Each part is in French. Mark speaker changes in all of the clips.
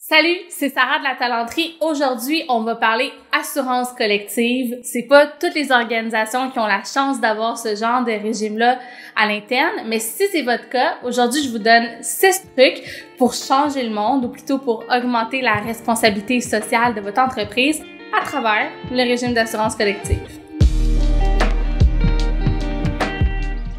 Speaker 1: Salut, c'est Sarah de la Talenterie. Aujourd'hui, on va parler assurance collective. C'est pas toutes les organisations qui ont la chance d'avoir ce genre de régime-là à l'interne, mais si c'est votre cas, aujourd'hui, je vous donne 6 trucs pour changer le monde, ou plutôt pour augmenter la responsabilité sociale de votre entreprise à travers le régime d'assurance collective.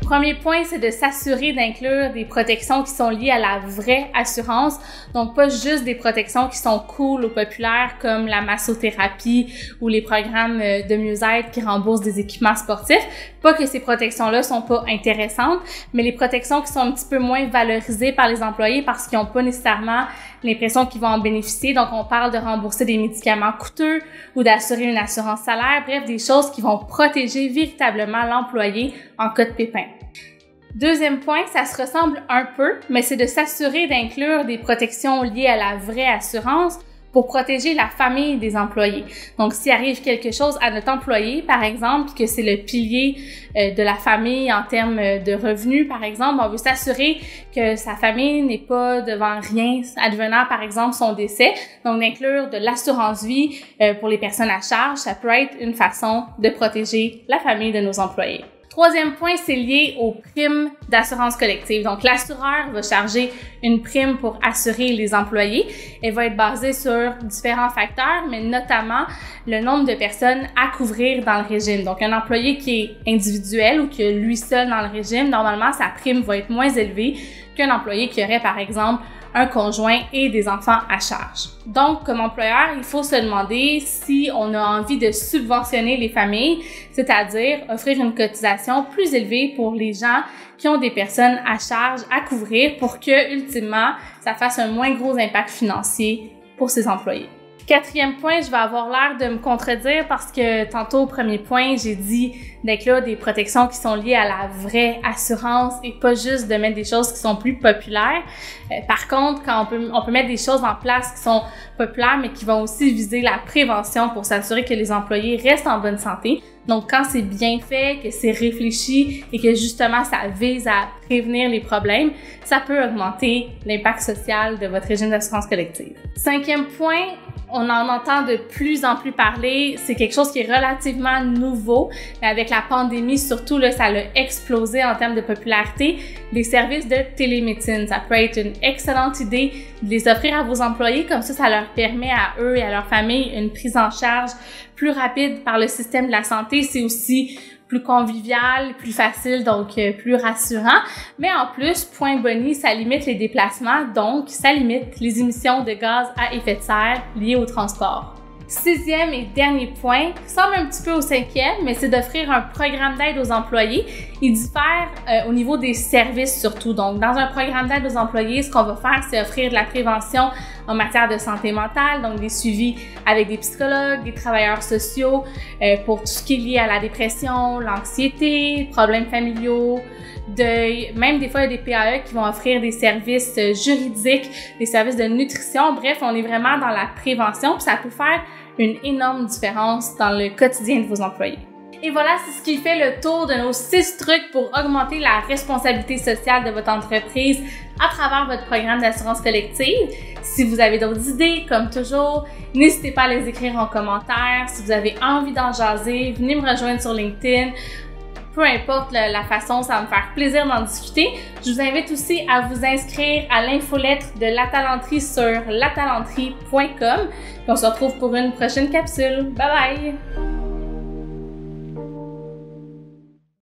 Speaker 1: Premier point, c'est de s'assurer d'inclure des protections qui sont liées à la vraie assurance. Donc, pas juste des protections qui sont cool ou populaires comme la massothérapie ou les programmes de mieux-être qui remboursent des équipements sportifs. Pas que ces protections-là sont pas intéressantes, mais les protections qui sont un petit peu moins valorisées par les employés parce qu'ils n'ont pas nécessairement l'impression qu'ils vont en bénéficier. Donc, on parle de rembourser des médicaments coûteux ou d'assurer une assurance salaire. Bref, des choses qui vont protéger véritablement l'employé en cas de pépin. Deuxième point, ça se ressemble un peu, mais c'est de s'assurer d'inclure des protections liées à la vraie assurance pour protéger la famille des employés. Donc, s'il arrive quelque chose à notre employé, par exemple, que c'est le pilier de la famille en termes de revenus, par exemple, on veut s'assurer que sa famille n'est pas devant rien advenant, par exemple, son décès. Donc, d'inclure de l'assurance vie pour les personnes à charge, ça peut être une façon de protéger la famille de nos employés. Troisième point, c'est lié aux primes d'assurance collective. Donc, l'assureur va charger une prime pour assurer les employés. Elle va être basée sur différents facteurs, mais notamment le nombre de personnes à couvrir dans le régime. Donc, un employé qui est individuel ou qui est lui seul dans le régime, normalement, sa prime va être moins élevée qu'un employé qui aurait, par exemple, un conjoint et des enfants à charge. Donc, comme employeur, il faut se demander si on a envie de subventionner les familles, c'est-à-dire offrir une cotisation plus élevée pour les gens qui ont des personnes à charge à couvrir pour que, ultimement, ça fasse un moins gros impact financier pour ces employés. Quatrième point, je vais avoir l'air de me contredire parce que tantôt au premier point, j'ai dit d'inclure des protections qui sont liées à la vraie assurance et pas juste de mettre des choses qui sont plus populaires. Par contre, quand on peut mettre des choses en place qui sont populaires mais qui vont aussi viser la prévention pour s'assurer que les employés restent en bonne santé. Donc, quand c'est bien fait, que c'est réfléchi et que justement ça vise à prévenir les problèmes, ça peut augmenter l'impact social de votre régime d'assurance collective. Cinquième point, on en entend de plus en plus parler. C'est quelque chose qui est relativement nouveau, mais avec la pandémie, surtout, là, ça a explosé en termes de popularité. Les services de télémédecine, ça peut être une excellente idée de les offrir à vos employés. Comme ça leur permet à eux et à leur famille une prise en charge plus rapide par le système de la santé. C'est aussi plus convivial, plus facile, donc plus rassurant. Mais en plus, point boni, ça limite les déplacements, donc ça limite les émissions de gaz à effet de serre liées au transport. Sixième et dernier point, ressemble un petit peu au cinquième, mais c'est d'offrir un programme d'aide aux employés. Il diffère au niveau des services surtout. Donc, dans un programme d'aide aux employés, ce qu'on va faire, c'est offrir de la prévention en matière de santé mentale, donc des suivis avec des psychologues, des travailleurs sociaux pour tout ce qui est lié à la dépression, l'anxiété, problèmes familiaux, deuil. Même des fois, il y a des PAE qui vont offrir des services juridiques, des services de nutrition. Bref, on est vraiment dans la prévention, puis ça peut faire une énorme différence dans le quotidien de vos employés. Et voilà, c'est ce qui fait le tour de nos 6 trucs pour augmenter la responsabilité sociale de votre entreprise à travers votre programme d'assurance collective. Si vous avez d'autres idées, comme toujours, n'hésitez pas à les écrire en commentaire. Si vous avez envie d'en jaser, venez me rejoindre sur LinkedIn. Peu importe la façon, ça va me faire plaisir d'en discuter. Je vous invite aussi à vous inscrire à l'infolettre de La Talenterie sur latalenterie.com. On se retrouve pour une prochaine capsule. Bye bye!